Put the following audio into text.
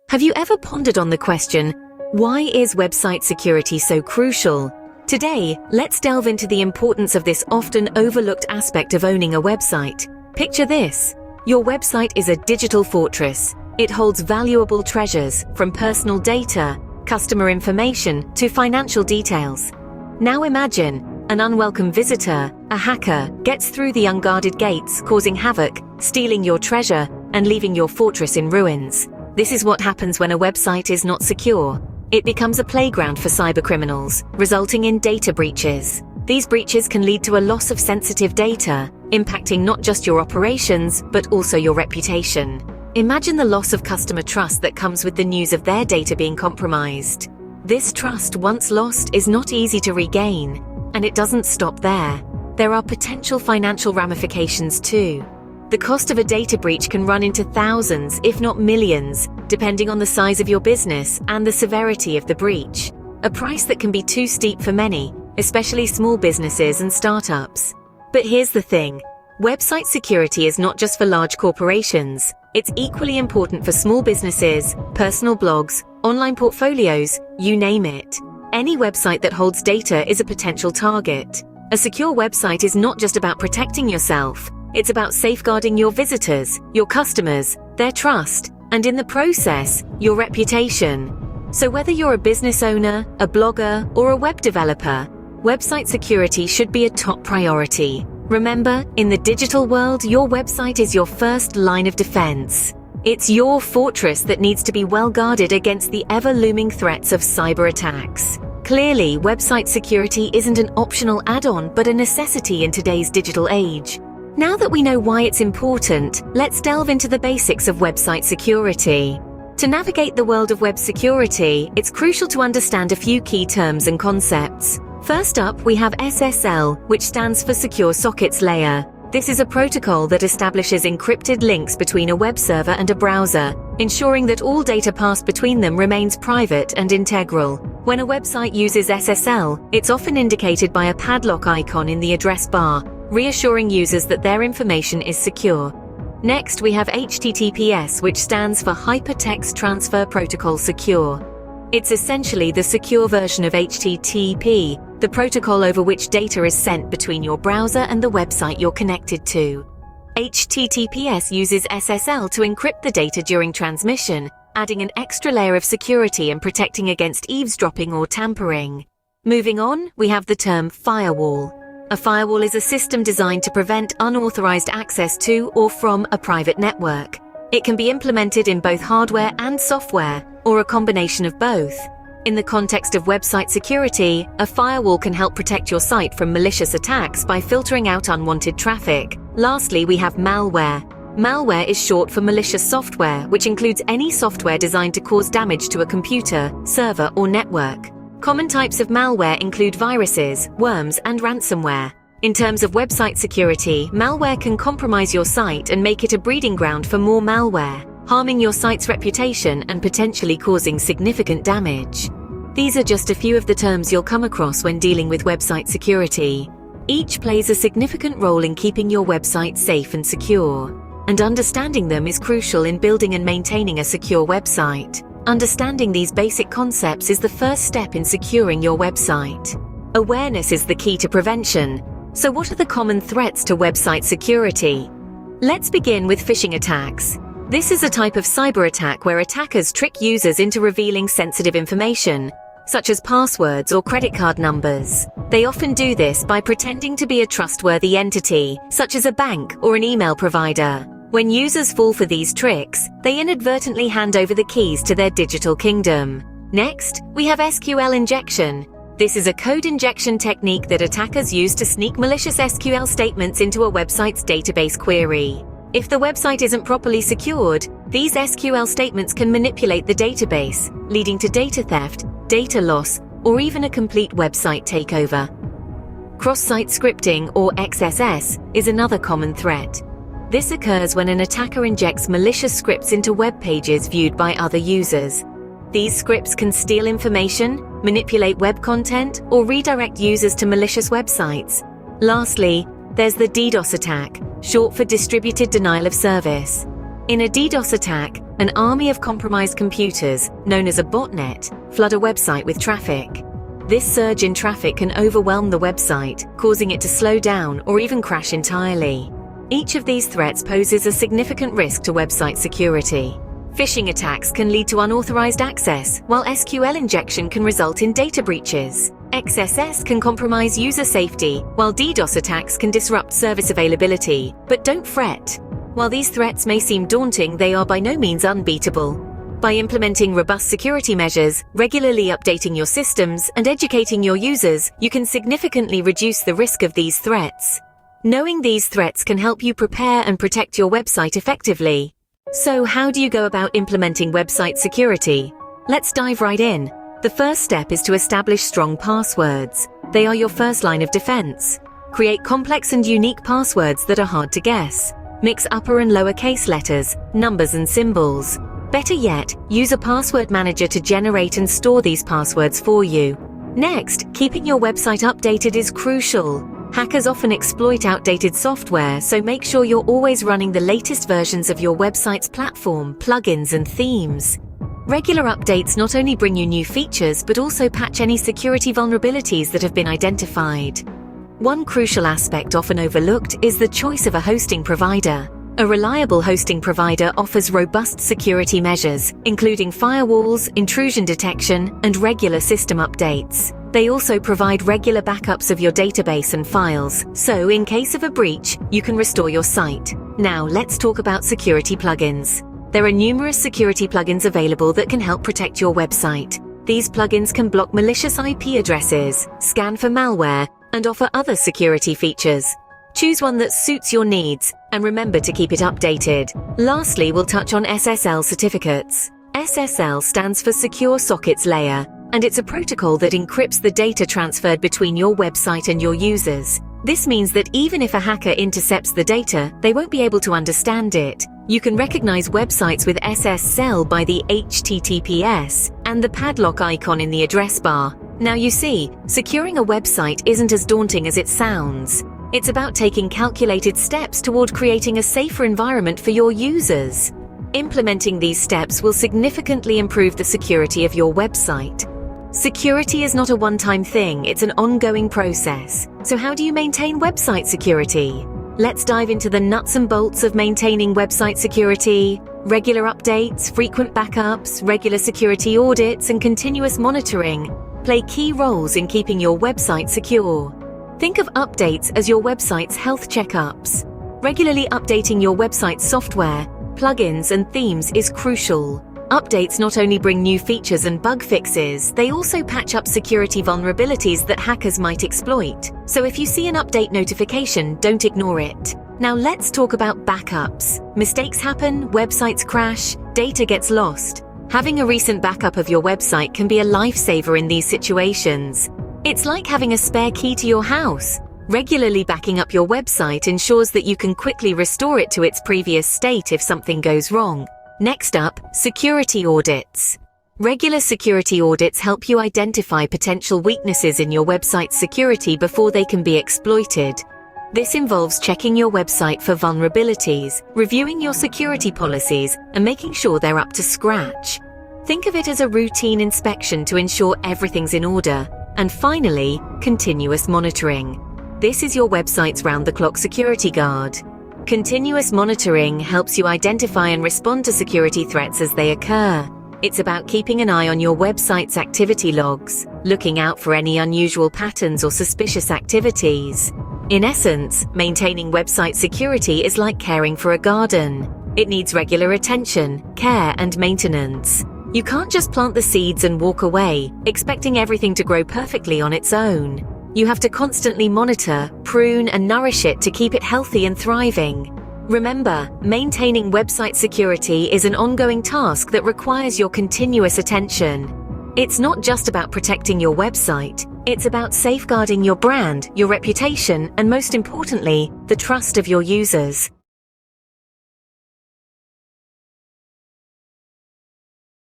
Have you ever pondered on the question, why is website security so crucial? Today, let's delve into the importance of this often overlooked aspect of owning a website. Picture this. Your website is a digital fortress. It holds valuable treasures, from personal data, customer information, to financial details. Now imagine, an unwelcome visitor, a hacker, gets through the unguarded gates, causing havoc, stealing your treasure, and leaving your fortress in ruins. This is what happens when a website is not secure. It becomes a playground for cybercriminals, resulting in data breaches. These breaches can lead to a loss of sensitive data, impacting not just your operations, but also your reputation. Imagine the loss of customer trust that comes with the news of their data being compromised. This trust, once lost, is not easy to regain. And it doesn't stop there. There are potential financial ramifications too. The cost of a data breach can run into thousands, if not millions, depending on the size of your business and the severity of the breach. A price that can be too steep for many, especially small businesses and startups. But here's the thing. Website security is not just for large corporations. It's equally important for small businesses, personal blogs, online portfolios, you name it. Any website that holds data is a potential target. A secure website is not just about protecting yourself. It's about safeguarding your visitors, your customers, their trust, and in the process, your reputation. So whether you're a business owner, a blogger, or a web developer, website security should be a top priority. Remember, in the digital world, your website is your first line of defense. It's your fortress that needs to be well guarded against the ever-looming threats of cyber attacks. Clearly, website security isn't an optional add-on, but a necessity in today's digital age. Now that we know why it's important, let's delve into the basics of website security. To navigate the world of web security, it's crucial to understand a few key terms and concepts. First up, we have SSL, which stands for Secure Sockets Layer. This is a protocol that establishes encrypted links between a web server and a browser, ensuring that all data passed between them remains private and integral. When a website uses SSL, it's often indicated by a padlock icon in the address bar, reassuring users that their information is secure. Next, we have HTTPS, which stands for Hypertext Transfer Protocol Secure. It's essentially the secure version of HTTP, the protocol over which data is sent between your browser and the website you're connected to. HTTPS uses SSL to encrypt the data during transmission, adding an extra layer of security and protecting against eavesdropping or tampering. Moving on, we have the term firewall. A firewall is a system designed to prevent unauthorized access to or from a private network. It can be implemented in both hardware and software, or a combination of both. In the context of website security, a firewall can help protect your site from malicious attacks by filtering out unwanted traffic. Lastly, we have malware. Malware is short for malicious software, which includes any software designed to cause damage to a computer, server, or network. Common types of malware include viruses, worms, and ransomware. In terms of website security, malware can compromise your site and make it a breeding ground for more malware, harming your site's reputation and potentially causing significant damage. These are just a few of the terms you'll come across when dealing with website security. Each plays a significant role in keeping your website safe and secure, and understanding them is crucial in building and maintaining a secure website. Understanding these basic concepts is the first step in securing your website. Awareness is the key to prevention. So what are the common threats to website security? Let's begin with phishing attacks. This is a type of cyber attack where attackers trick users into revealing sensitive information, such as passwords or credit card numbers. They often do this by pretending to be a trustworthy entity, such as a bank or an email provider. When users fall for these tricks, they inadvertently hand over the keys to their digital kingdom. Next, we have SQL injection. This is a code injection technique that attackers use to sneak malicious SQL statements into a website's database query. If the website isn't properly secured, these SQL statements can manipulate the database, leading to data theft, data loss, or even a complete website takeover. Cross-site scripting, or XSS, is another common threat. This occurs when an attacker injects malicious scripts into web pages viewed by other users. These scripts can steal information, manipulate web content, or redirect users to malicious websites. Lastly, there's the DDoS attack, short for Distributed Denial of Service. In a DDoS attack, an army of compromised computers, known as a botnet, flood a website with traffic. This surge in traffic can overwhelm the website, causing it to slow down or even crash entirely. Each of these threats poses a significant risk to website security. Phishing attacks can lead to unauthorized access, while SQL injection can result in data breaches. XSS can compromise user safety, while DDoS attacks can disrupt service availability. But don't fret. While these threats may seem daunting, they are by no means unbeatable. By implementing robust security measures, regularly updating your systems, and educating your users, you can significantly reduce the risk of these threats. Knowing these threats can help you prepare and protect your website effectively. So, how do you go about implementing website security? Let's dive right in. The first step is to establish strong passwords. They are your first line of defense. Create complex and unique passwords that are hard to guess. Mix upper and lower case letters, numbers and symbols. Better yet, use a password manager to generate and store these passwords for you. Next, keeping your website updated is crucial. Hackers often exploit outdated software, so make sure you're always running the latest versions of your website's platform, plugins, and themes. Regular updates not only bring you new features, but also patch any security vulnerabilities that have been identified. One crucial aspect often overlooked is the choice of a hosting provider. A reliable hosting provider offers robust security measures, including firewalls, intrusion detection, and regular system updates. They also provide regular backups of your database and files, so in case of a breach, you can restore your site. Now let's talk about security plugins. There are numerous security plugins available that can help protect your website. These plugins can block malicious IP addresses, scan for malware, and offer other security features. Choose one that suits your needs, and remember to keep it updated. Lastly, we'll touch on SSL certificates. SSL stands for Secure Sockets Layer, and it's a protocol that encrypts the data transferred between your website and your users. This means that even if a hacker intercepts the data, they won't be able to understand it. You can recognize websites with SSL by the HTTPS and the padlock icon in the address bar. Now you see, securing a website isn't as daunting as it sounds. It's about taking calculated steps toward creating a safer environment for your users. Implementing these steps will significantly improve the security of your website. Security is not a one-time thing, it's an ongoing process. So how do you maintain website security? Let's dive into the nuts and bolts of maintaining website security. Regular updates, frequent backups, regular security audits, and continuous monitoring play key roles in keeping your website secure. Think of updates as your website's health checkups. Regularly updating your website's software, plugins, and themes is crucial. Updates not only bring new features and bug fixes, they also patch up security vulnerabilities that hackers might exploit. So if you see an update notification, don't ignore it. Now let's talk about backups. Mistakes happen, websites crash, data gets lost. Having a recent backup of your website can be a lifesaver in these situations. It's like having a spare key to your house. Regularly backing up your website ensures that you can quickly restore it to its previous state if something goes wrong. Next up, security audits. Regular security audits help you identify potential weaknesses in your website's security before they can be exploited. This involves checking your website for vulnerabilities, reviewing your security policies, and making sure they're up to scratch. Think of it as a routine inspection to ensure everything's in order. And finally, continuous monitoring. This is your website's round-the-clock security guard. Continuous monitoring helps you identify and respond to security threats as they occur. It's about keeping an eye on your website's activity logs, looking out for any unusual patterns or suspicious activities. In essence, maintaining website security is like caring for a garden. It needs regular attention, care, and maintenance. You can't just plant the seeds and walk away, expecting everything to grow perfectly on its own. You have to constantly monitor, prune, and nourish it to keep it healthy and thriving. Remember, maintaining website security is an ongoing task that requires your continuous attention. It's not just about protecting your website, it's about safeguarding your brand, your reputation, and most importantly, the trust of your users.